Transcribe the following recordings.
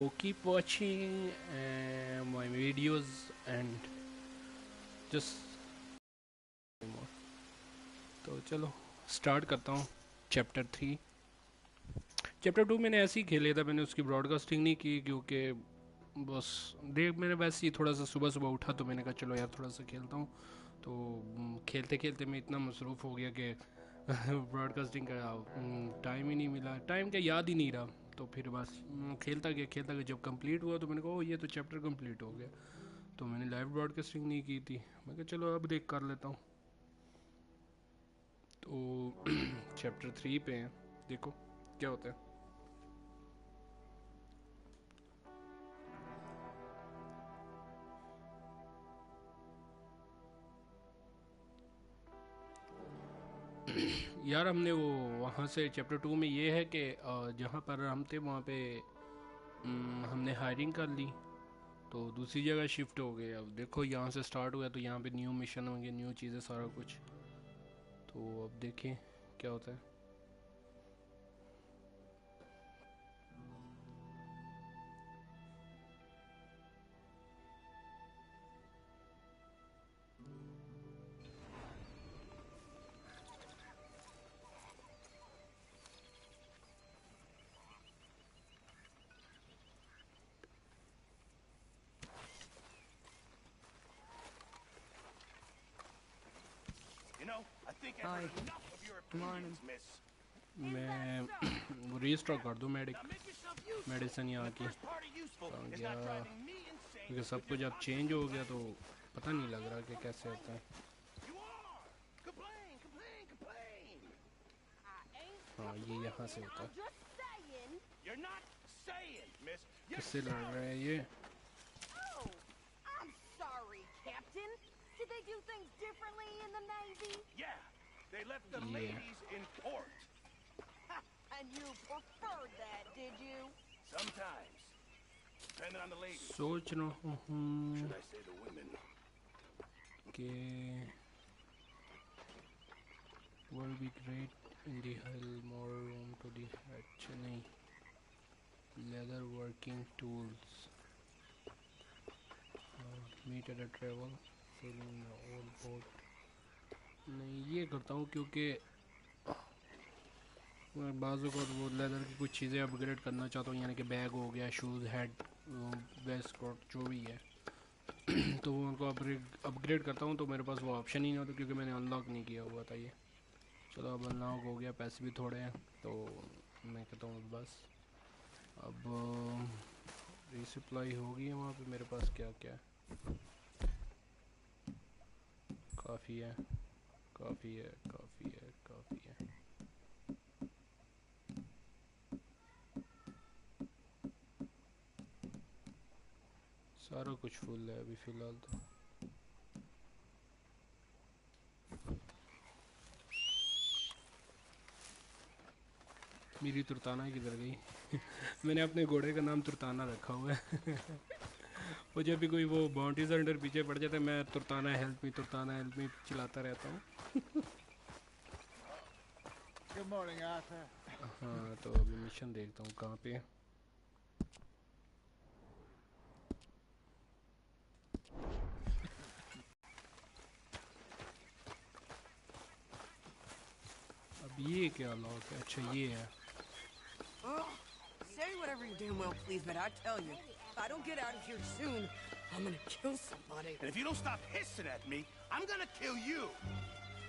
Keep watching my videos and just more. तो चलो start करता हूँ चैप्टर 3। चैप्टर 2 मैंने ऐसे ही खेले था, मैंने उसकी ब्रॉडकास्टिंग नहीं की क्योंकि बस देख मैंने वैसे ही थोड़ा सा सुबह सुबह उठा तो मैंने कहा चलो यार थोड़ा सा खेलता हूँ। तो खेलते खेलते मैं इतना मसरूफ़ हो गया कि ब्रॉडकास्टिंग का टाइम ही नहीं मिला, टाइम का याद ही नहीं रहा। तो फिर बस खेलता गया, जब कंप्लीट हुआ तो मैंने कहा ओ ये तो चैप्टर कंप्लीट हो गया। तो मैंने लाइव ब्रॉडकास्टिंग नहीं की थी, मैं कहा चलो अब देख कर लेता हूँ। तो चैप्टर 3 पे हैं, देखो क्या होता है। यार हमने वो वहाँ से चैप्टर 2 में ये है कि जहाँ पर हम थे वहाँ पे हमने हायरिंग कर ली तो दूसरी जगह शिफ्ट हो गए। अब देखो यहाँ से स्टार्ट हुआ तो यहाँ पे न्यू मिशन होंगे, न्यू चीज़ें, सारा कुछ। तो अब देखें क्या होता है। You know, I think I've heard enough of your opinions, miss. मैं वो रीस्टॉक कर दूँ मेडिसिन यहाँ की। गया क्योंकि सब कुछ अब चेंज हो गया तो पता नहीं लग रहा कि कैसे होता है। हाँ ये यहाँ से होता है। किससे लड़ रहे हैं ये? Did they do things differently in the Navy? Yeah, they left the ladies in port. And you preferred that, did you? Sometimes, depending on the ladies. सोच रहा हूँ Should I say the women? कि would be great in the hull, more room to the hatch, नहीं, leather working tools, meet at a travel, sailing the old boat। नहीं ये करता हूँ क्योंकि मैं बाज़ों को वो लेदर की कुछ चीज़ें अपग्रेड करना चाहता हूँ, यानी कि बैग हो गया, शूज़, हेड, वेस्ट कोट, जो भी है। तो वो उनको अपग्रेड करता हूँ तो मेरे पास वो ऑप्शन ही नहीं होता क्योंकि मैंने अनलॉक नहीं किया हुआ था ये। चलो अब अनलॉक हो गया, पैसे भी थोड़े हैं तो मैं कहता हूँ बस अब रीसप्लाई होगी है वहाँ पे। मेरे पास क्या क्या है? काफ़ी है, काफ़ी है, काफ़ी है, काफ़ी है। सारा कुछ फुल है अभी फ़िलहाल तो। मेरी तुर्ताना किधर गई? मैंने अपने घोड़े का नाम तुर्ताना रखा हुआ है। वो जब भी कोई वो बाउंड्री से अंडर पीछे पड़ जाता है मैं तुर्ताना हेल्प मी चिल्लाता रहता हूँ। Good morning, Arthur. हाँ तो अभी मिशन देखता हूँ कहाँ पे है। अब ये क्या लॉक है? अच्छा ये है। Say whatever you damn well please, but I tell you, if I don't get out of here soon, I'm gonna kill somebody. And if you don't stop hissing at me, I'm gonna kill you.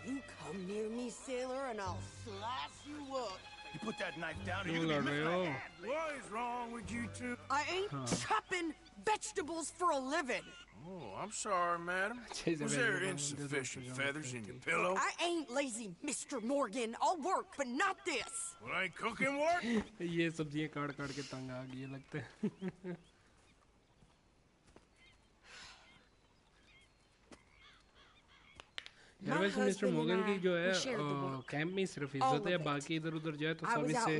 You come near me, sailor, and I'll slice you up. You put that knife down or you're gonna be missing my hand. What is wrong with you two? I ain't chopping vegetables for a living. Oh, I'm sorry, madam. Was there insufficient feathers in your pillow? I ain't lazy, Mr. Morgan. I'll work, but not this. Well, ain't cooking work? ये सब्जियां काट काट के तंग आ गई लगता है। यार वैसे मिस्टर मोगन की जो है कैंप में सिर्फ इज्जत है, बाकी इधर उधर जाए तो सब इसे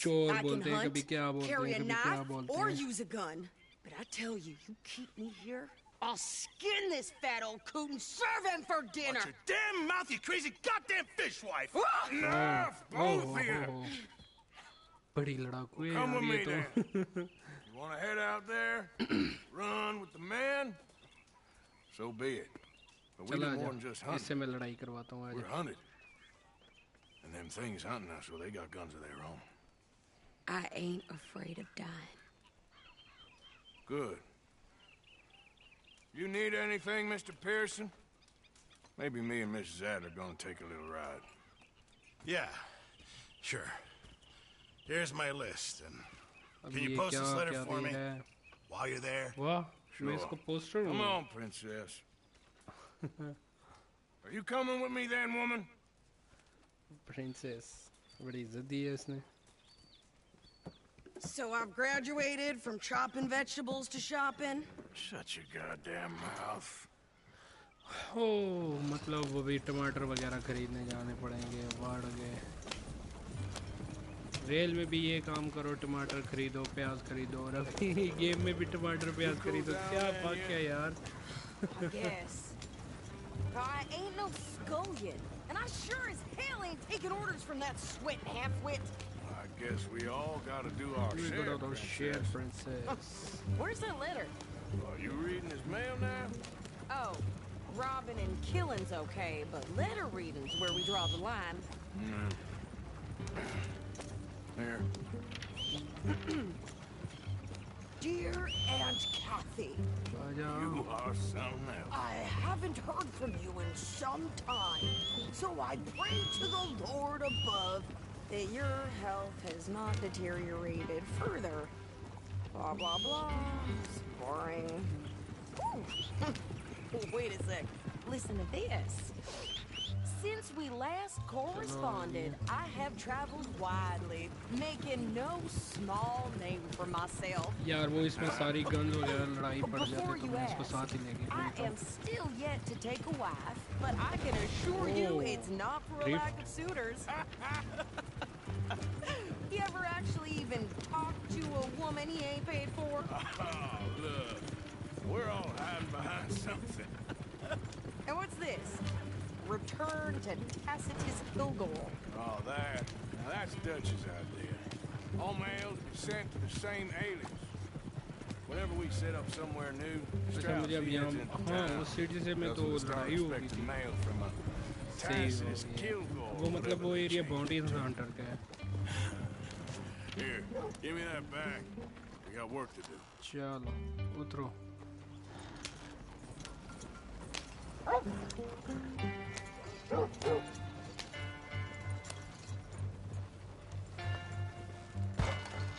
चोर बोलते हैं, कभी क्या बोलते हैं, कभी क्या बोलते हैं। But I tell you, you keep me here, I'll skin this fat old coot and serve him for dinner. Watch your damn mouth, you crazy goddamn fishwife! Enough, both of you. बड़ी लड़ाकू है Come with यार me ये तो। then. You Want to head out there, run with the men? So be it. But we do चला more जा than just इससे hunting. मैं लड़ाई करवाता हूँ आज We're hunted. And them things hunting us, well, they got guns of their own. I ain't afraid of dying. Good. You need anything, Mr. Pearson? Maybe me and Mrs. Ad are gonna take a little ride. Yeah, sure. Here's my list, and अब can ये you post क्या this letter क्या for भी me है while you're there? वाह मैं Sure. इसको poster Come हूँ on, princess. Are you coming with me then, woman? Princess बड़ी इज्जत दी है इसने So I've graduated from chopping vegetables to shopping. Shut your goddamn mouth. ओह मतलब वो भी टमाटर वगैरह खरीदने जाने पड़ेंगे वाड़ गए रेल में भी ये काम करो टमाटर खरीदो प्याज खरीदो और अभी गेम में भी टमाटर प्याज खरीदो क्या बात है यार I guess. I ain't no scullion, and I sure as hell ain't taking orders from that sweat half-wit. I guess we all gotta do our We share, got our share, princess. princess. Where's that letter? Are you reading his mail now? Oh, robbing and killing's okay, but letter reading's where we draw the line. Here. Dear Aunt Kathy, आजा You are something else. I haven't heard from you in some time, so I pray to the Lord above that your health has not deteriorated further. Blah, blah, blah. It's boring. Wait a sec. Listen to this. Since we last corresponded, I have traveled widely, making no small name for myself. यार वो इसमें सारी guns वगैरह लड़ाई पड़ Before जाती तो you मैं इसको ask, साथ ही लेके I चलता am still yet to take a wife, but I can assure you Oh, it's not for a drift. lack of suitors. You ever actually even talk to a woman he ain't paid for? Oh, look. We're all hiding behind something. And what's this? Return to Tacitus Kilgore. Oh, that. Now that's Dutch's idea. All mails be sent to the same alias. Whenever we set up somewhere new, अच्छा Strauss मुझे अब heads यहाँ into हाँ town. उस city से मैं Doesn't तो start लड़ाई हो गई expecting थी mail from a सही Tacitus हो गया Kilgore. वो मतलब वो whatever area the boundary change is. Hunter का है Here, give me that back. We got work to do. चलो उतरो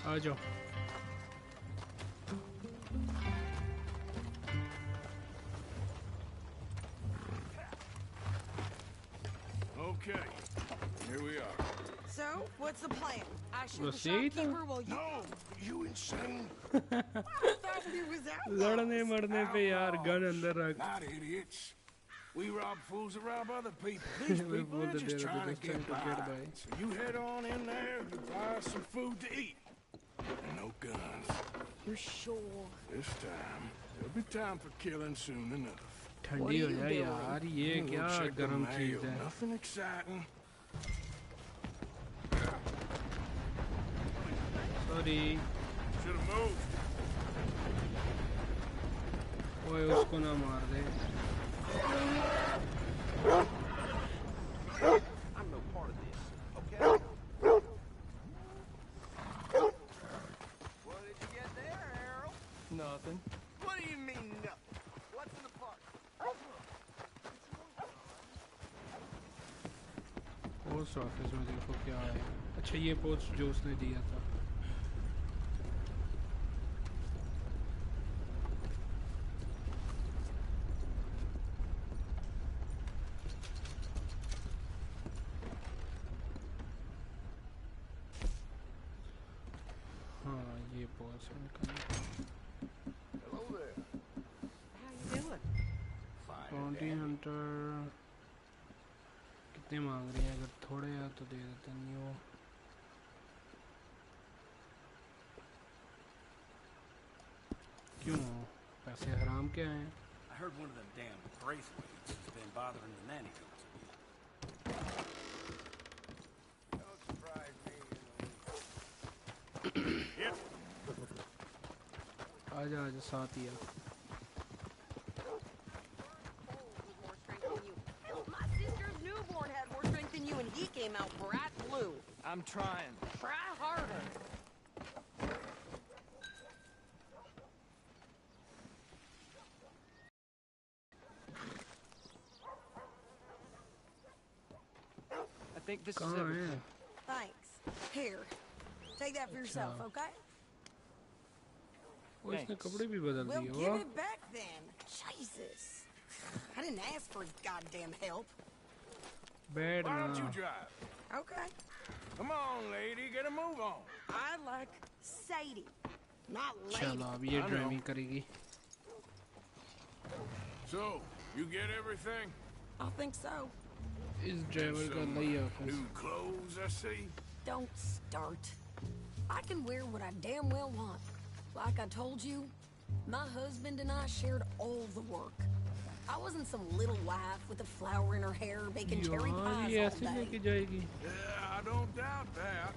आ जाओ Okay, here we are. So, what's the plan? I shoot the Proceed. shopkeeper while you... No, you insane? I thought we was outlaws. लड़ने मरने पे यार gun अंदर रख Not idiots. We rob fools that rob other people. These We people are fooled just the trying to just trying get to by. get by. So you head on in there and buy some food to eat. And no guns. You sure? This time, there'll be time for killing soon enough. ठंडी हो you जाए doing? यार ये We'll क्या check the गरम mail. चीज है Nothing exciting. Sorry Should have moved. ओए उसको ना मार दे I'm no part of this, okay? What did you get there, Harold? nothing What do you mean, nothing? What's in the pot? Post office में देखो क्या है अच्छा ये पोस्ट जो उसने दिया था हाँ ये post Hello there. How you doing? Bounty Hunter कितने मांग रही हैं अगर थोड़े यार तो दे देते न्यू क्यों पैसे हराम क्या हैं I heard one of them damn Braithwaites has been bothering the nanny girls again. Don't surprise me. Yep. आजा आजा साथ ही आ। More strength than you. Hell, my sister's newborn had more strength than you, and he came out bright blue. I'm trying. Try harder. I think this is कहाँ everything. है? Thanks. Here, take that for yourself, okay? वो इसने Thanks. कपड़े भी बदल Well, दिए give वाह। it back then. Jesus. I didn't ask for his goddamn help. बैठ Why don't you ना। drive? Okay. Come on, lady, get a move on. I like Sadie, not lady. चलो अब ये I know. ड्राइविंग करेगी। So, you get everything? I think so. इस driver का नई office. New clothes, I see. Don't start. I can wear what I damn well want. Like I told you, my husband and I shared all the work. I wasn't some little wife with a flower in her hair baking cherry यार pies ये all ऐसे लेके day. जाएगी। Yeah, I don't doubt that.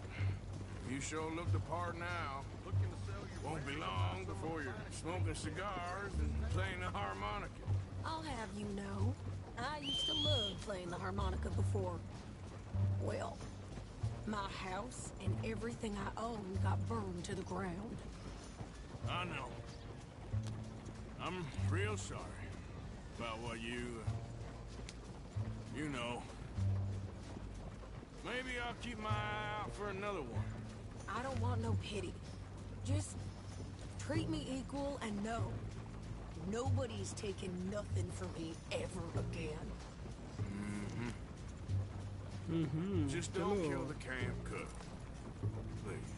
You sure look the part now. Won't be long before you're smoking cigars and playing the harmonica. I'll have you know, I used to love playing the harmonica before. Well, my house and everything I own got burned to the ground. I know. I'm real sorry about what you know. Maybe I'll keep my eye out for another one. I don't want no pity. Just treat me equal and know nobody's taking nothing from me ever again. Just don't kill the camp cook. Please.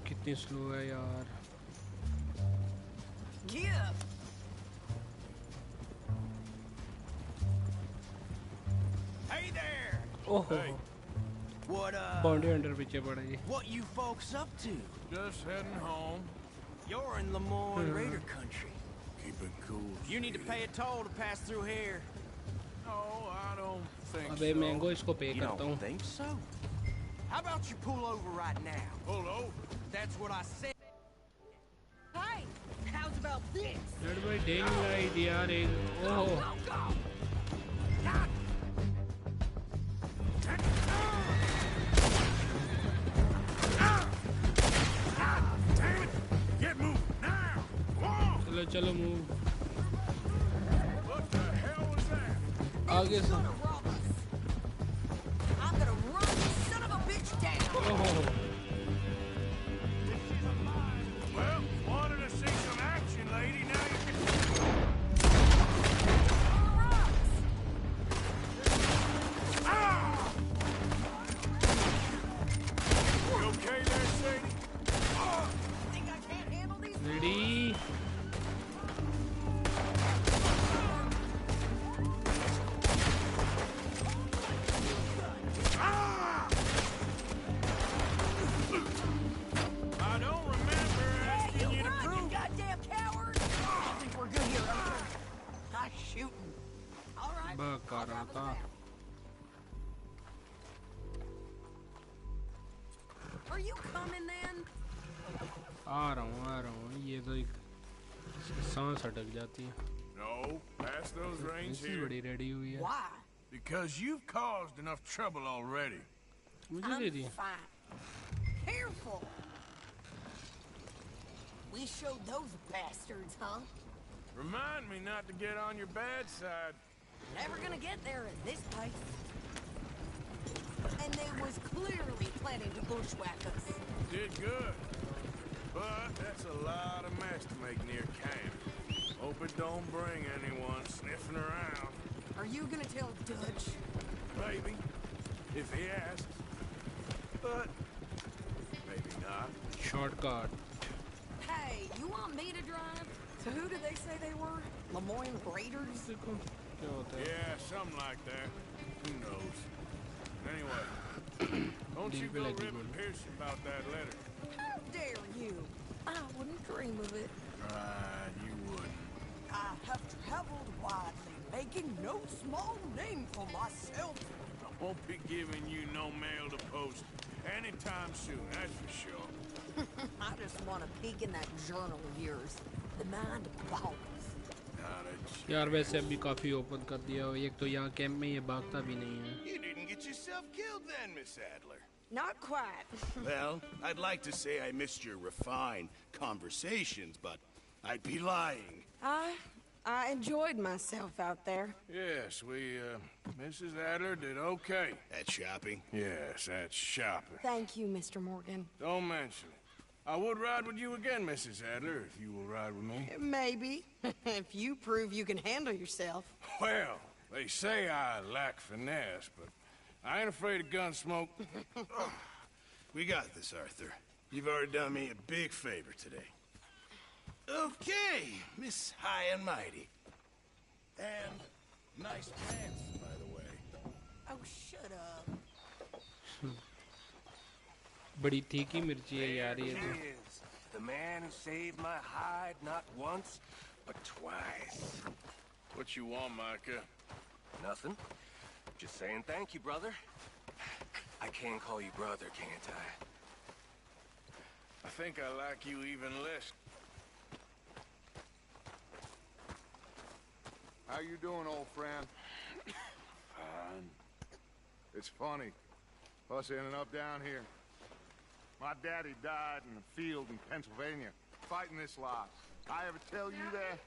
कितनी slow है यार। Give! Hey there! ओहो Hey. What, boundary under पीछे पड़ा जी। what you folks up to? Just heading home. You're in Lemoyne Raider country. Keeping cool. You need to pay a toll to pass through here. No, I don't think अबे so. Mango इसको पे You करता don't हूँ। think so? How about you pull over right now? Pull over. That's what I said. Hey! How's about this? Led by daylight यार एक ओह Go, go! Damn it! Get moving now! Come on! चलो चलो move. What the hell was that? आगे He's से। gonna rob us. I'm gonna run this son of a bitch down. ओहो Well, wanted to see some action, lady. Now you can. Ah! You okay there, Sadie? Think I can't handle these? Ready. Ah! I don't remember asking you to Run, you prove. goddamn coward! I think we're good here, Arthur. Nice shooting. All right. Buck I'll कर रहा drive us था। down. Are you coming then? आ रहा हूँ ये तो एक सांस अटक जाती है। No, pass those reins इतनी here. बड़ी रेडी हुई है। Why? Because you've caused enough trouble already. मुझे दे I'm the. fine. Careful. We showed those bastards, huh? Remind me not to get on your bad side. Never gonna get there at this pace. And they was clearly planning to bushwhack us. Did good. But that's a lot of mess to make near camp. Hope it don't bring anyone sniffing around. Are you gonna tell Dutch? Maybe. If he asks. But maybe not. Shortcut. Hey, you want me to drive? So who did they say they were? Lemoyne Raiders? देखो क्या होता है। Yeah, something like that. Who knows? Anyway, don't you Deal go with it, ribbon Deagle. Pierce about that letter. How dare you? I wouldn't dream of it. Right, you wouldn't. I have traveled widely, making no small name for myself. I won't be giving you no mail to post anytime soon, that's for sure. I'd want a peek in that journal of yours. The mind boggles. यार वैसे अभी काफी open कर दिया हो एक तो यहाँ कैंप में ये भागता भी नहीं है You didn't get yourself killed then, Miss Adler. Not quite. Well, I'd like to say I missed your refined conversations, but I'd be lying. I enjoyed myself out there. Yes, Mrs. Adler did okay. At shopping? Yes, that's shopping. Thank you, Mr. Morgan. Don't mention it. I would ride with you again, Mrs. Adler, if you will ride with me. Maybe. If you prove you can handle yourself. Well, they say I lack finesse, but I ain't afraid of gun smoke. We got this, Arthur. You've already done me a big favor today. Okay, Miss High and Mighty. And nice pants, by the way. Oh, shut up. बड़ी तीखी मिर्ची है यार ये तो He is the man who saved my hide not once, but twice. What you want, Micah? Nothing. Just saying thank you, brother. I can call you brother, can't I? I think I like you even less. How you doing, old friend? Fine. It's funny, us ending up down here. My daddy died in the field in Pennsylvania, fighting this lot. I ever tell you that?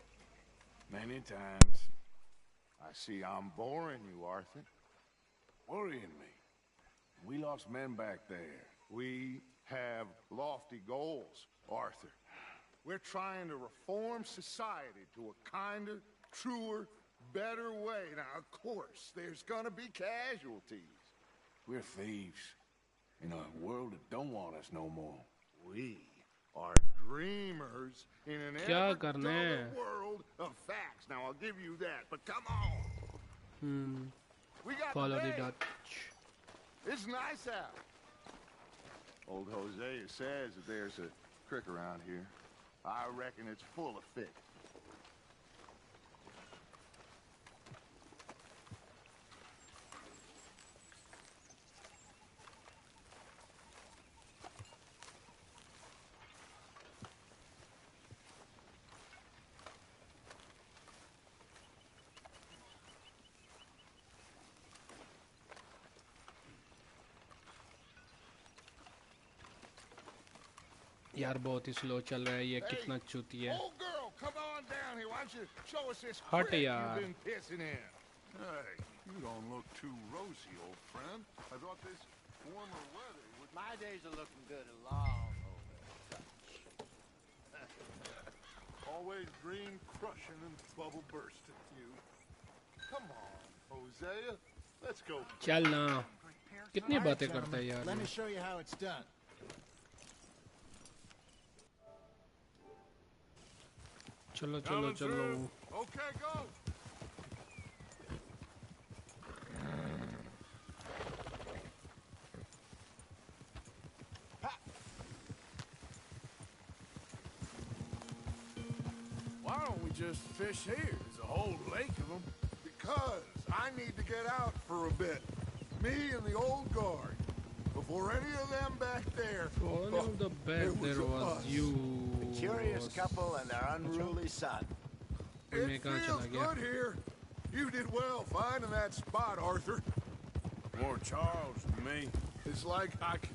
Many times. I see I'm boring you, Arthur. Worrying me. We lost men back there. We have lofty goals, Arthur. We're trying to reform society to a kinder, truer, better way. Now, of course, there's gonna be casualties. We're thieves. In a world that don't want us no more. We are dreamers in an क्या ever करना है? duller world of facts. Now, I'll give you that, but come on. We got Follow the the day. Dutch. It's nice out. Old Hosea says that there's a creek around here. I reckon it's full of fish. यार बहुत ही slow चल रहा है ये कितना चूती है Old girl, come on down here. Why don't you show us this Hut creek yaar. you've been pissing in? Hey, you don't look too rosy, old friend. I thought this warmer weather would... My days are looking good along over. Always dream crushing and bubble bursting, you. Come on, Hosea. Let's go. चल ना कितनी बातें करता है यार Let ये। me show you how it's done. चलो चलो Coming चलो through. Okay, go. Why don't we just fish here? There's a whole lake of them. Because I need to get out for a bit. Me and the old guard. Before any of them back there. All of the back there was us. you Curious was- couple and their unruly son. मैं It कहाँ feels चला गया? good here. You did well finding that spot, Arthur. More Charles than me. It's like I can...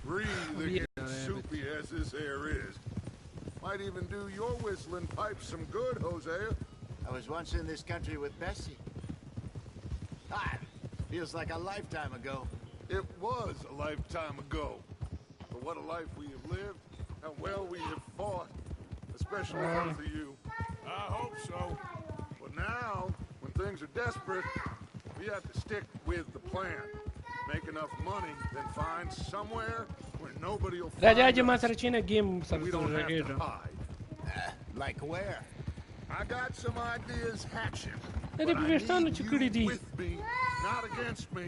Breathe as soupy as this air is. Might even do your whistling pipes some good, Hosea. I was once in this country with Bessie. Ah, feels like a lifetime ago. It was a lifetime ago. But what a life we have lived, how well we have fought, especially for you. I hope so. But now, when things are desperate, we have to stick with the plan. Make enough money, then find somewhere where nobody will find Raja us. Masarachina game We don't have to Sarah. hide. Like where? I got some ideas hatching. They But I Pakistan need chukudi thi. you with me, not against me.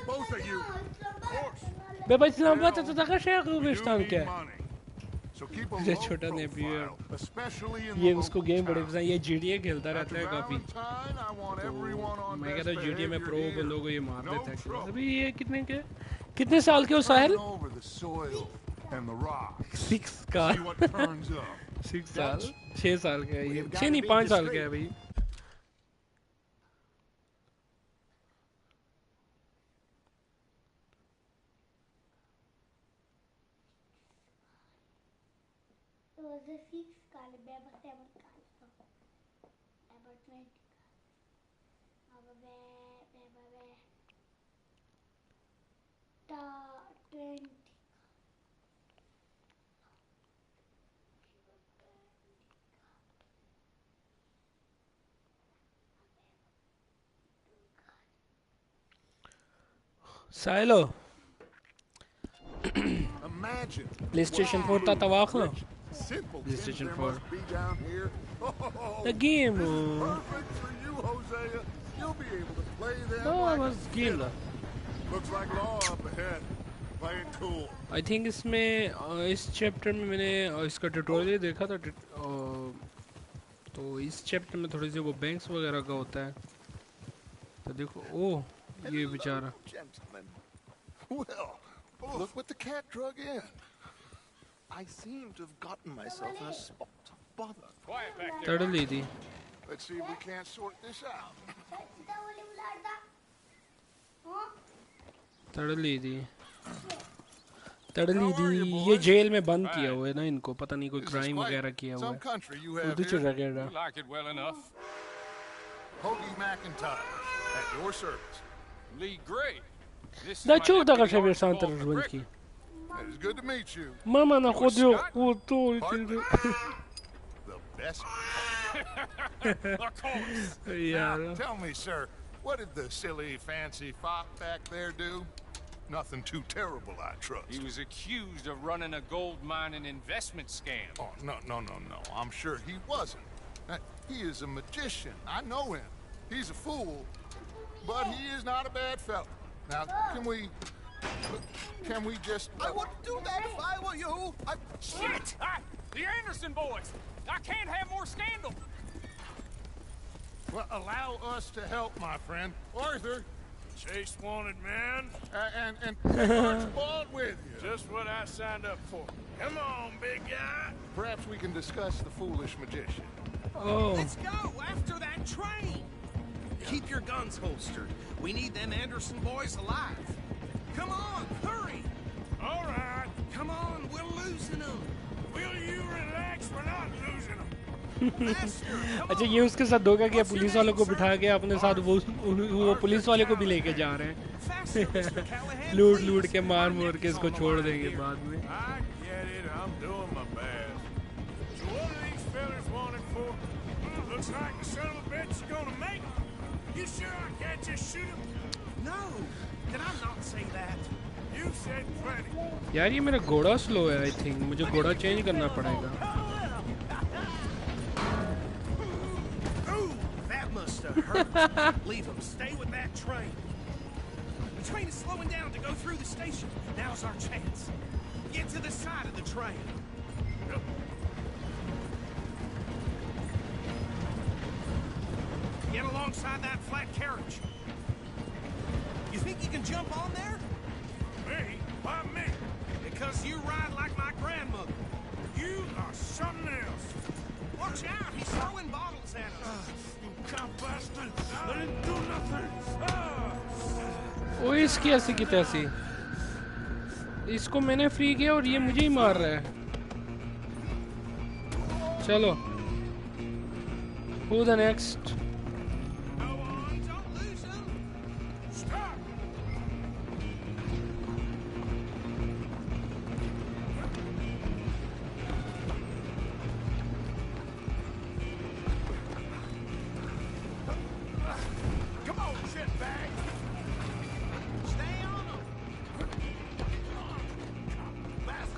Both of you. Of course. Baba Islamabad to taka Sheikh We do Pakistan need kya? money. So keep a ये low छोटा ने भी है। profile, especially in ये the उसको local game बड़े town. पसंद ये GTA खेलता रहता After है काफी Valentine, I want everyone on मैं best कहता हूँ GTA में behavior प्रो here. बंदों को ये मार No देता है trouble. अभी ये कितने साल के हो साहिल Turn over the soil and the rocks. 6 का See what turns up. 6 साल 6 साल का है ये We've 6 gotta नहीं be 5 साल का discreet. है भाई Rosa fix kale beba seven kale so about 20 aba be ta 20 साहिलो Imagine. PlayStation 4 था तवाख लो Simple PlayStation things 4. there must be down here. Oh, the game perfect for you, Hosea. You'll be able to play them oh like was a game killer. था Looks like law up ahead. Playing cool. I think इसमें इस chapter में मैंने इसका tutorial देखा था तो इस चैप्टर में थोड़ी सी वो बैंक्स वगैरह का होता है तो देखो ओह ये बेचारा Gentlemen. Well, look what the cat drug in. I seem to have gotten myself in a spot of bother. Quiet back there. तड़ ली थी Let's see if we can't sort this out. तड़ ली थी ये जेल में बंद किया हुआ है ना इनको पता नहीं कोई This is क्राइम quite वगैरह किया हुआ some है country you have उधर here. चुरा गया You like it well enough. Hoagie McIntyre, at your service. Lee Gray. This is Да my чё так deputy ошибся Archibald Сантер McGregor. Жваньки It is good to meet you. Мама находил вот то The best. Of course. Now, यार tell me, sir, what did the silly, fancy fop back there do? Nothing too terrible, I trust. He was accused of running a gold mining investment scam. Oh, no. I'm sure he wasn't. He is a magician. I know him. He's a fool, but he is not a bad fellow. Now, can we just... I wouldn't do that if I were you. Shit! The Anderson boys! I can't have more scandal! Well, allow us to help, my friend. Arthur, Chase wanted, man. and Archibald with you. Just what I signed up for. Come on, big guy. Perhaps we can discuss the foolish magician. Oh Let's go after that train. Keep your guns holstered. We need them Anderson boys alive. Come on, hurry. All right. Come on, we're losing them. Will you relax? We're not losing them. Faster. Come अच्छा on. ये उसके साथ धोखा किया police वालों को बिठा के अपने साथ वो पुलिस वाले को भी लेके जा रहे हैं Faster, Mr. Callahan. लूट please. के मार Our मोर neck के is इसको on the छोड़ line देंगे here. बाद में I get it. I'm doing my best. So what are these fellas wanted for? Looks like the son of a bitch is gonna make it. You sure I can't just shoot him? No, did I not say that? You said plenty. यार ये मेरा घोड़ा slow है I think मुझे घोड़ा change करना पड़ेगा Ooh, that must have hurt. Leave them. Stay with that train. The train is slowing down to go through the station. Now's our chance. Get to the side of the train. Get alongside that flat carriage. You think you can jump on there? Me? Why me? Because you ride like my grandmother. You are something else. Watch out, he's throwing bottles at us. You cop bastard. I didn't do nothing. ओ इसकी ऐसी की तैसी इसको मैंने free किया और ये मुझे ही मार रहा है चलो who the next Go on, don't lose him. Stop.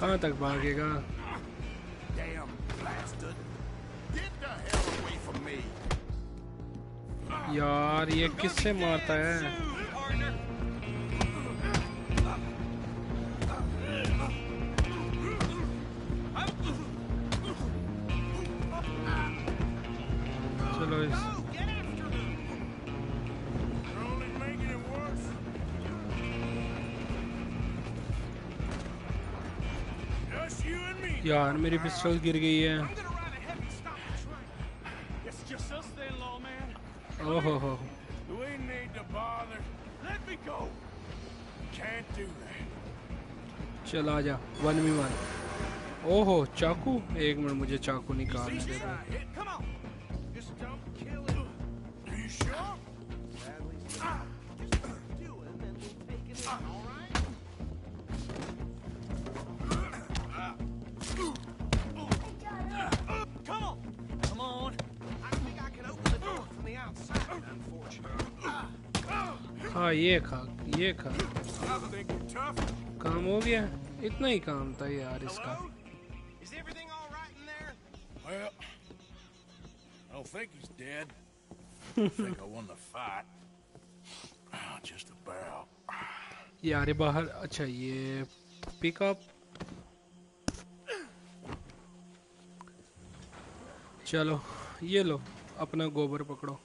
कहाँ तक भागेगा? Damn bastard. Get the hell away from me. यार ये किससे मारता है? चलो इस यार मेरी पिस्टल गिर गई है। ओहो हो चल आजा 1v1। ओहो चाकू, एक मिनट मुझे चाकू निकालने दे दो। हाँ ये खा काम हो गया। इतना ही काम था यार इसका। Well, I don't think he's dead. I think I won the fight. Just about. यार ये बाहर, अच्छा ये पिकअप। चलो ये लो अपना गोबर पकड़ो।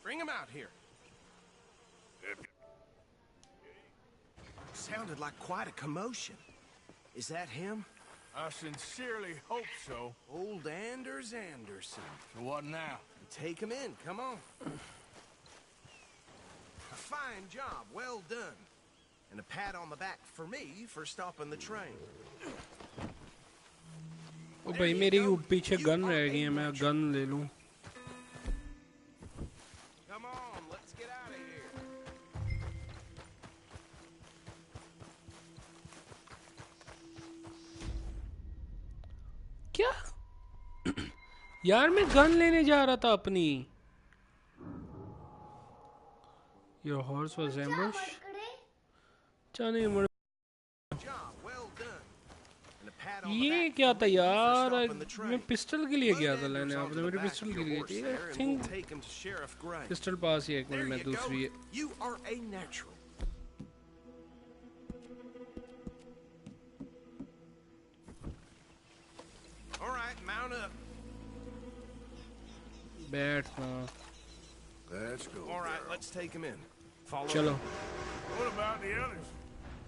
Bring him out here. Sounded like quite a commotion. Is that him? I sincerely hope so. Old Anders Anderson. So what now? Take him in, come on. A fine job, well done. And a pat on the back for me for stopping the train. ओ भाई मेरी पीछे gun रह गई है, मैं gun ले लूं। Come on, let's get out of here. क्या? यार मैं गन लेने जा रहा था अपनी। Your horse was ambushed. चलो ये क्या था यार? मैं पिस्टल के लिए गया था लेने, आपने मेरी पिस्टल गिर गई थी। आई थिंक पिस्टल पास ही है, एक मिनट में दूसरी है। You are a natural. All right, mount up. बैठना। Let's go. All right, let's take him in. Follow चलो। me. What about the others?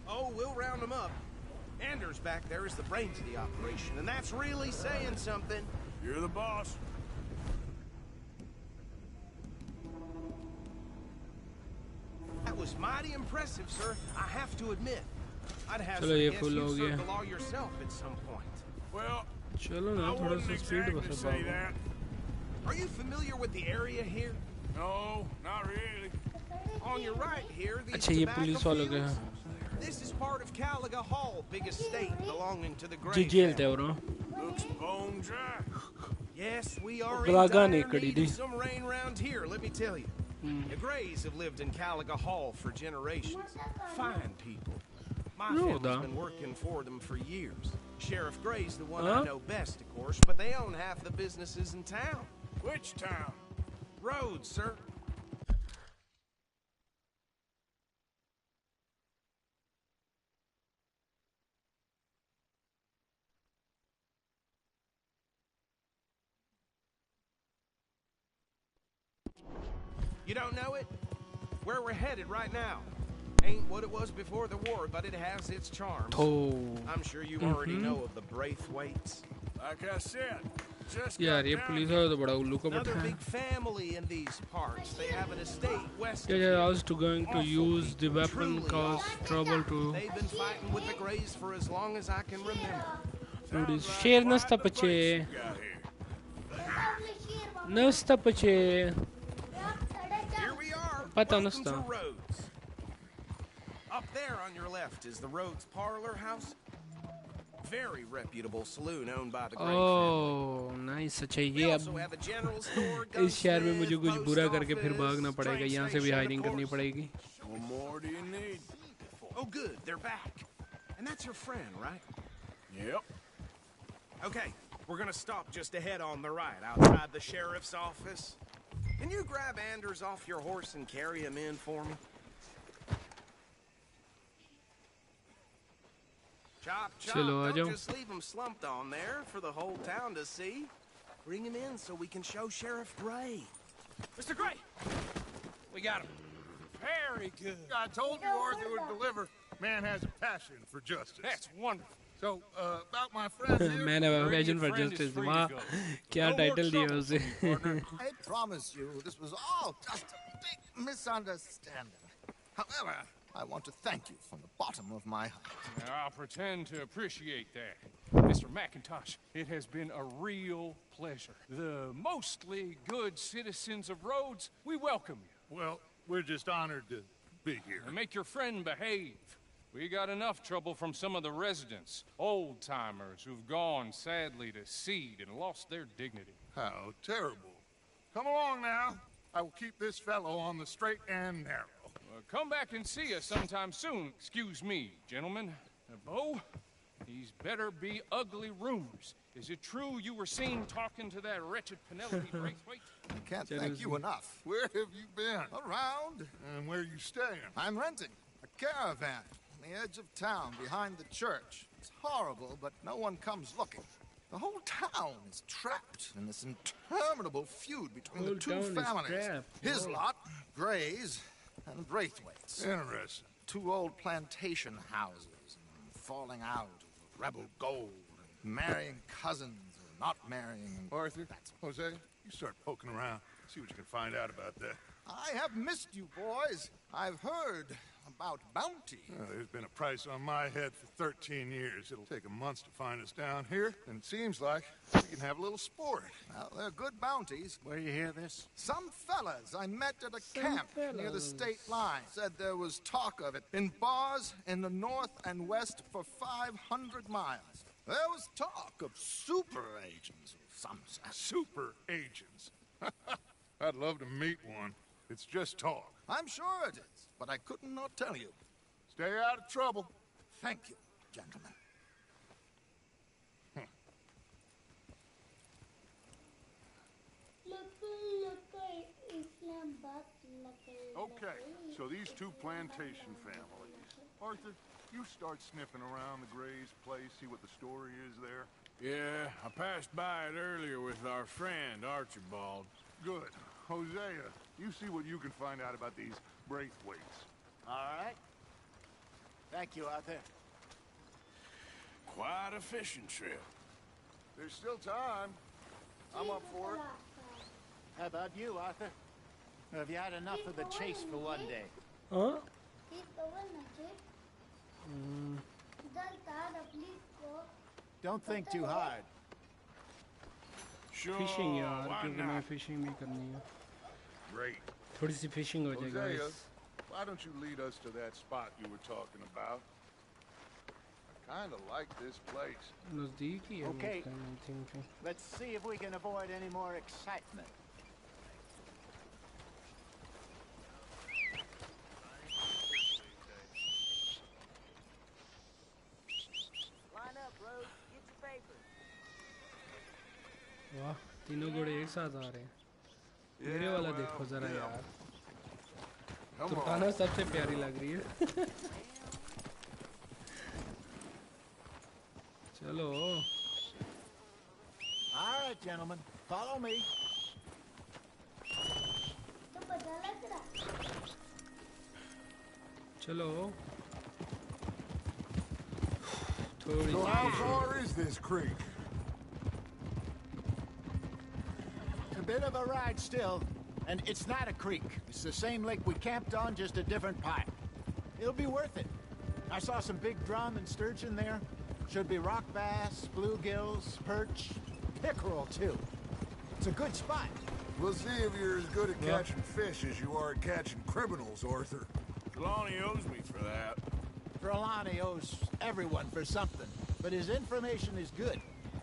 Oh, we'll round them up. Anders back there is the brains of the operation, and that's really saying something. You're the boss. That was mighty impressive, sir. I have to admit. I'd have चलो ये guess full you हो served गया। the law yourself at some point. Well, चलो ना I थोड़ा wouldn't सा speed exactly बस say that. Are you familiar with the area here? No, not really. On your right here, these अच्छा ये tobacco police वालों के fields. हैं This is part of Caliga Hall, big estate belonging to the जो Gray jail थे family. वो। Looks bone dry. Yes, we are in गलागा dire नहीं करी need थी। of some rain round here, let me tell you. The Grays have lived in Caliga Hall for generations. Fine people. My No, family's da. been working for them for years. Sheriff Gray's the one Huh? I know best, of course, but they own half the businesses in town. Which town? Roads, sir. You don't know it? Where we're headed right now. Ain't what it was before the war, but it has its charms. तो I'm sure you already know of the Braithwaites. Like I said, just यार got ये down police here. वाला तो बड़ा उल्लू का Another पट्टा है। big family in these parts. They have an estate west Yeah, of yeah, I here. was going to use the weapon Truly cause awful. trouble to They've been fighting with the Grays for as long as I can remember. produce. Share nasta pache. Got here. Nasta pache. Here we are. Pata Welcome nasta. to Rhodes. Up there on your left is the Rhodes Parlor House. Very reputable saloon owned by the Gray family. Oh, nice. अच्छा We ये also अब have a general store, इस शहर में मुझे gunsmith, कुछ बुरा post करके फिर office, भागना पड़ेगा, train यहाँ से भी station, हायरिंग of करनी course. पड़ेगी। What more do you need? Oh, good, they're back. And that's your friend, right? Yep. Okay, we're gonna stop just ahead on the right, outside the sheriff's office. Can you grab Anders off your horse and carry him in for me? Chop, chop, Chalo, aa don't jao. just leave him slumped on there for the whole town to see. Bring him in so we can show Sheriff Gray. Mr. Gray! We got him. Very good. I told you Arthur would deliver. Man has a passion for justice. That's wonderful. So, about my friend here. Man have a Your passion for friend is justice. free to वाह, go. क्या No more title दिया trouble उसे? for you, partner. I promise you, this was all just a big misunderstanding. However, I want to thank you from the bottom of my heart. Now, I'll pretend to appreciate that. Mr. McIntosh, it has been a real pleasure. The mostly good citizens of Rhodes, we welcome you. Well, we're just honored to be here. And make your friend behave. We got enough trouble from some of the residents, old-timers who've gone, sadly, to seed and lost their dignity. How terrible. Come along now. I will keep this fellow on the straight and narrow. Come back and see us sometime soon. Excuse me, gentlemen. Bo, these better be ugly rumors. Is it true you were seen talking to that wretched Penelope Braithwaite? I can't thank you enough. Where have you been? Around, And where you staying? I'm renting a caravan on the edge of town behind the church. It's horrible, but no one comes looking. The whole town is trapped in this interminable feud between the Whole two town is families. trapped. His Whoa. lot, Gray's, and Braithwaite's. Interesting. Two old plantation houses, and falling out of rebel gold, and marrying cousins or not marrying. And Arthur, Jose, you start poking around. See what you can find out about that. I have missed you, boys. I've heard about bounty. There's been a price on my head for 13 years. It'll take a month to find us down here, and it seems like we can have a little sport. Well, they're good bounties. Where you hear this? Some fellas I met at a Some camp near the fellas. state line said there was talk of it in bars in the north and west for 500 miles. There was talk of super agents of some sort. Super agents. I'd love to meet one. It's just talk. I'm sure it is, but I couldn't not tell you. Stay out of trouble. Thank you, gentlemen. Okay, so these two plantation families. Arthur, you start sniffing around the Gray's place, see what the story is there. Yeah, I passed by it earlier with our friend, Archibald. Good. Hosea, you see what you can find out about these Braithwaites. All right. Thank you, Arthur. Quite a fishing trip. There's still time. I'm up for it. How about you, Arthur? Have you had enough of the chase for one day? हाँ? Don't think too hard. Sure. Fishing यार, why क्योंकि not? मैं fishing भी करनी है. Great. थोड़ी सी fishing हो जाएगा. Hosea, guys. why don't you lead us to that spot you were talking about? I kind of like this place. नजदीक ही है. Okay. I think. Let's see if we can avoid any more excitement. Line up, Rose. Get your papers. वाह, तीनों घोड़े एक साथ आ रहे हैं. मेरे वाला देखो जरा यार. तुर्काना सबसे प्यारी लग रही है. चलो. All right, gentlemen. Follow me. चलो. थोड़ी So how C. far is this creek? A bit of a ride still. And it's not a creek. It's the same lake we camped on, just a different part. It'll be worth it. I saw some big drum and sturgeon there. Should be rock bass, bluegills, perch, pickerel, too. It's a good spot. We'll see if you're as good at catching fish as you are at catching criminals, Arthur. Trelawney owes me for that. Trelawney owes everyone for something, but his information is good.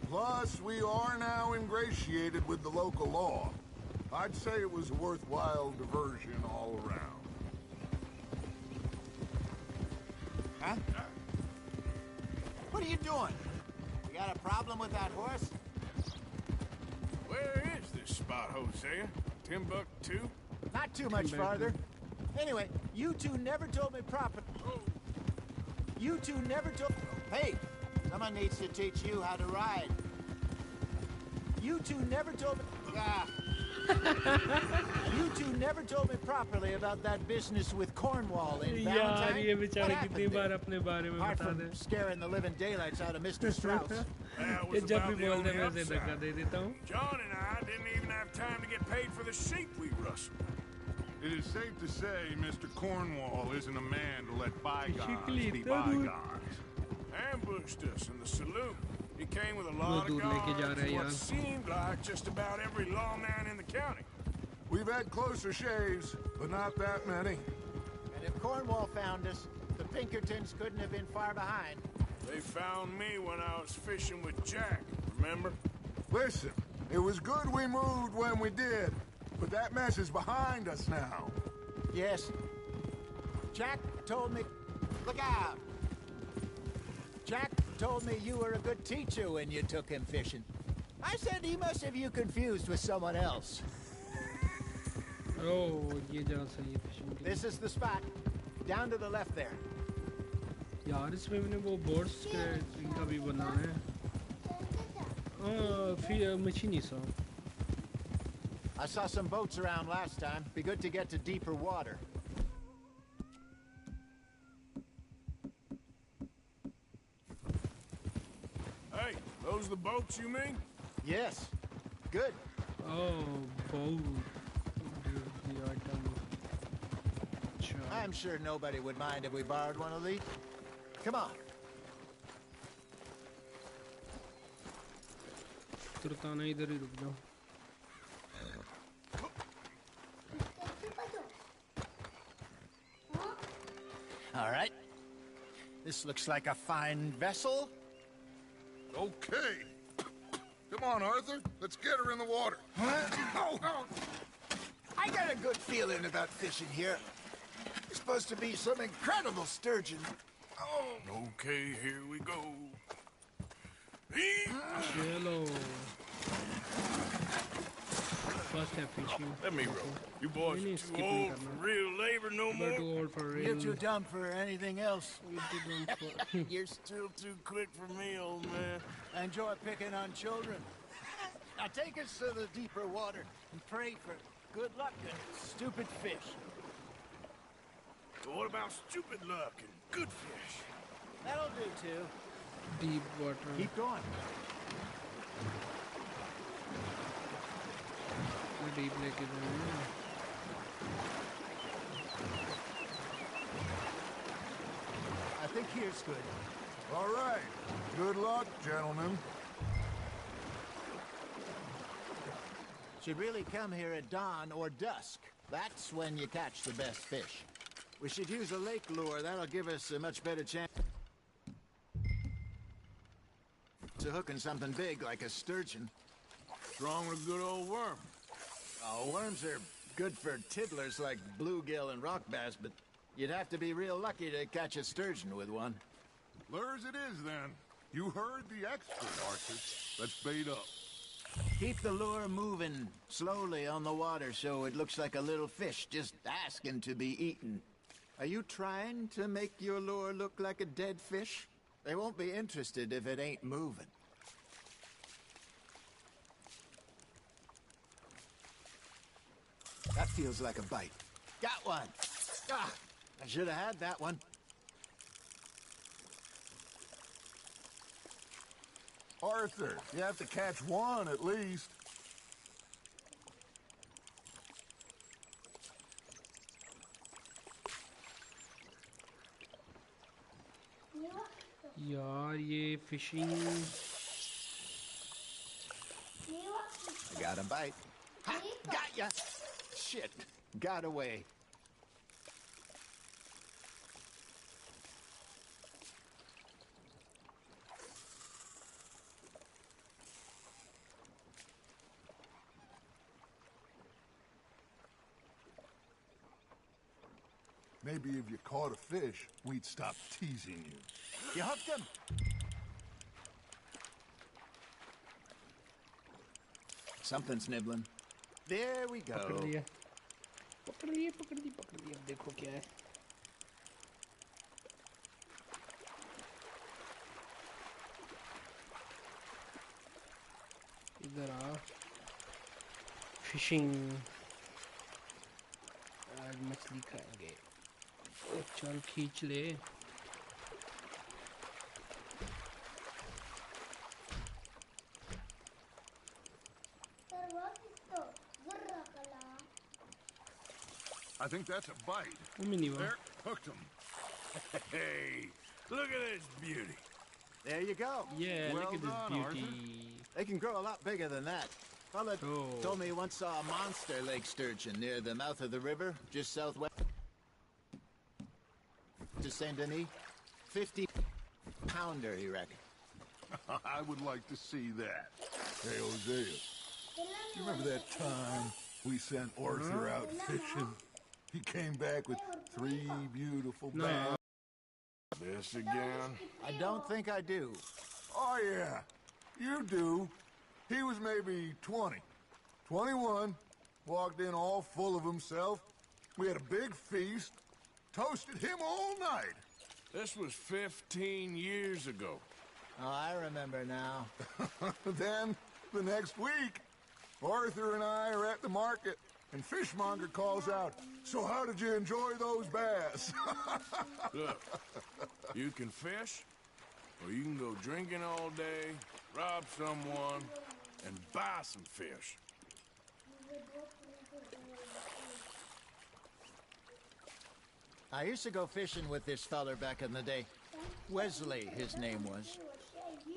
Plus, we are now ingratiated with the local law. I'd say it was a worthwhile diversion all around. Huh? What are you doing? You got a problem with that horse? Where is this spot, Hosea? Timbuktu? Not too much farther. Anyway, you two never told me proper. You two never told... Hey, someone needs to teach you how to ride. You two never told me... You two never told me properly about that business with Cornwall in Valentine. ये बेचारा कितनी बार अपने बारे में Apart बता from they scaring the living daylights out of Mr. Strauss. ये जब भी बोलते मैं उसे धक्का दे देता हूँ John and I didn't even have time to get paid for the sheep we rustled. It is safe to say Mr. Cornwall isn't a man to let bygones be Physically, bygones. Ambushed us in the saloon. He came with a lot of दूर लेके जा guards, रहा है what यार seemed like just about every lawman in the county. We've had closer shaves, but not that many. And if Cornwall found us, the Pinkertons couldn't have been far behind. They found me when I was fishing with Jack, remember? Listen, it was good we moved when we did, but that mess is behind us now. Yes. Jack told me... Look out! Jack told me you were a good teacher when you took him fishing. I said he must have you confused with someone else. Oh, ये जगह सही है fishing के लिए This is the spot. Down to the left there. यार इसमें मैंने वो बोर्ड्स का भी बना है फिर मछली सा I saw some boats around last time. Be good to get to deeper water. Hey, those the boats you mean? Yes. Good. oh boat the item I'm sure nobody would mind if we borrowed one of these. Come on. तुरताना इधर ही रुक जाओ All right. This looks like a fine vessel. Okay. Come on, Arthur. Let's get her in the water. I got a good feeling about fishing here. It's supposed to be some incredible sturgeon. Okay, here we go. चलो first step fishing Let me row. You boys नहीं, are skip too नहीं old करना. for real labor no We're more. too old for real. You're too dumb for anything else. You're still too quick for me, old man. I enjoy picking on children. Now take us to the deeper water and pray for good luck and stupid fish. But what about stupid luck and good fish? That'll do too. Deep water. Keep going. Deep लेके जाएंगे I think here's good. All right. Good luck, gentlemen. Should really come here at dawn or dusk. That's when you catch the best fish. We should use a lake lure. That'll give us a much better chance to hooking something big like a sturgeon. What's wrong with a good old worm? Oh, worms are good for tiddlers like bluegill and rock bass, but you'd have to be real lucky to catch a sturgeon with one. Lures it is, then. You heard the expert, Arthur. Let's bait up. Keep the lure moving slowly on the water so it looks like a little fish just asking to be eaten. Are you trying to make your lure look like a dead fish? They won't be interested if it ain't moving. That feels like a bite. Got one. Ah, I should have had that one. Arthur, you have to catch one at least. यार ये fishing I got a bite. Ha! Got ya! Shit. Got away. Maybe if you caught a fish, we'd stop teasing you. You hooked him? Something's nibbling. There we go. पकड़ लिया अब देखो क्या है इधर आ fishing आज मछली खाएंगे चल खींच ले I think that's a bite. There, hooked him. Hey, look at this beauty. There you go. Yeah, Well look at this done, beauty. Arthur. They can grow a lot bigger than that. Fella told me he once saw a monster lake sturgeon near the mouth of the river, just southwest to Saint Denis. 50-pounder, he reckoned. I would like to see that. Hey, Hosea, you remember that time we sent Arthur out fishing? He came back with 3 beautiful bass. This again? I don't think I do. Oh, yeah. You do. He was maybe 20. 21. Walked in all full of himself. We had a big feast. Toasted him all night. This was 15 years ago. Oh, I remember now. Then, the next week, Arthur and I are at the market, and Fishmonger calls out, "So how did you enjoy those bass?" Look, you can fish, or you can go drinking all day, rob someone, and buy some fish. I used to go fishing with this feller back in the day. Wesley, his name was.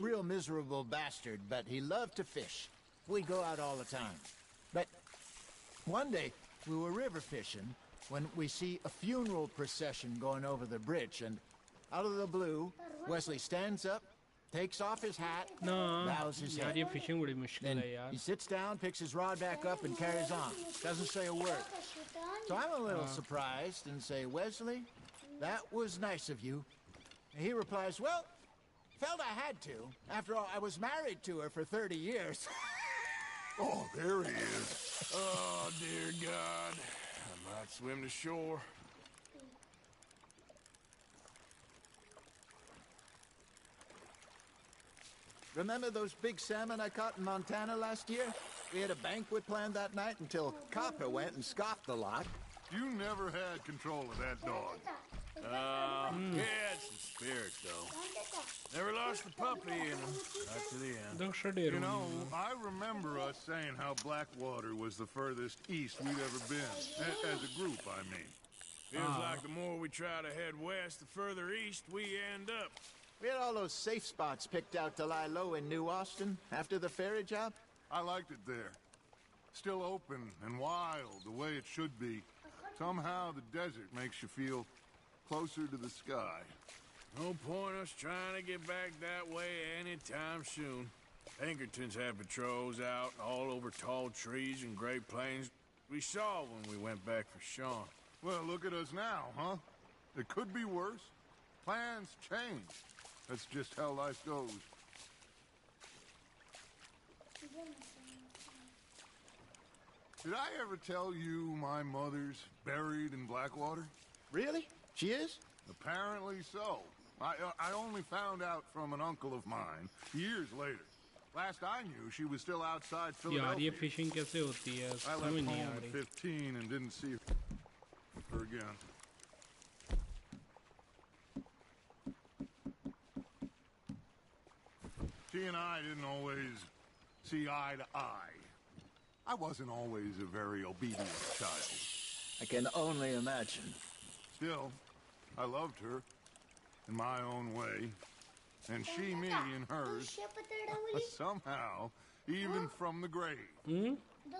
Real miserable bastard, but he loved to fish. We'd go out all the time. But one day, we were river fishing when we see a funeral procession going over the bridge, and out of the blue, Wesley stands up, takes off his hat, bows his head. Then he sits down, picks his rod back up, and carries on. Doesn't say a word. So I'm a little surprised and say, "Wesley, that was nice of you." And he replies, "Well, felt I had to. After all, I was married to her for 30 years. Oh, there he is. Oh, dear God. I might swim to shore. Remember those big salmon I caught in Montana last year? We had a banquet planned that night until Copper went and scoffed the lot. You never had control of that dog. He had some spirit, though. Never lost the puppy in him. Right to the end. You know, I remember us saying how Blackwater was the furthest east we'd ever been. As a group, I mean. Feels like the more we try to head west, the further east we end up. We had all those safe spots picked out to lie low in New Austin after the ferry job. I liked it there. Still open and wild, the way it should be. Somehow the desert makes you feel closer to the sky. No point us trying to get back that way anytime soon. Pinkertons have patrols out all over tall trees and Great Plains. We saw when we went back for Sean. Well, look at us now, huh? It could be worse. Plans change. That's just how life goes. Did I ever tell you my mother's buried in Blackwater? Really? She is? Apparently so. I only found out from an uncle of mine years later. Last I knew, she was still outside Philadelphia. Fishing कैसे होती है I left समझ home नहीं आ at रही 15 and didn't see her again. She and I didn't always see eye to eye. I wasn't always a very obedient child. I can only imagine. Still, I loved her in my own way, and she me in hers. Somehow, even from the grave,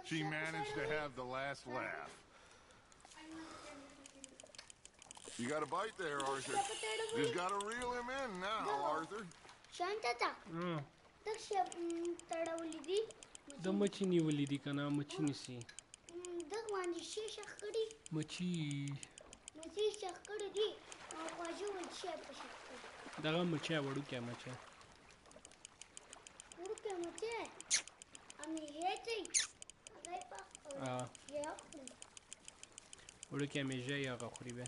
she managed to have the last laugh. You got a bite there, Arthur. Just gotta reel him in now, Arthur. The machini walidi का नाम मच्छी सी मच्छी दगा मच्छी वड़ू क्या मच्छी ولكن مجاي يا قريبة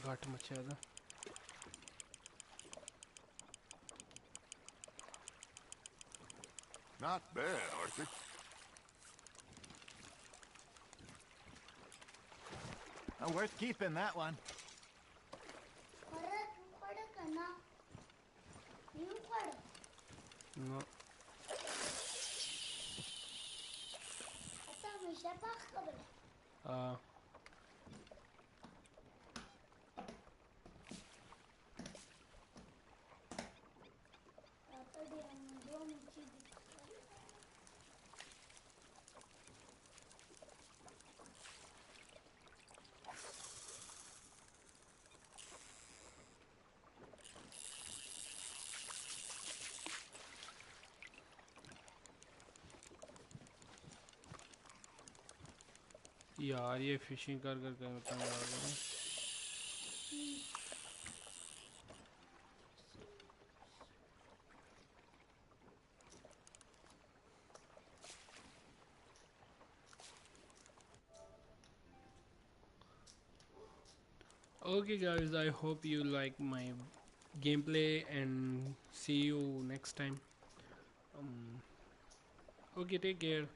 غاٹ مچا دا Not bad, Arthur. Worth keeping, that one. no यार ये फिशिंग कर कर कर तंग आ गया Okay guys, I hope you like my gameplay and see you next time. Okay, take care.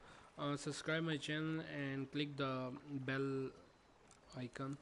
Subscribe my channel and click the bell icon.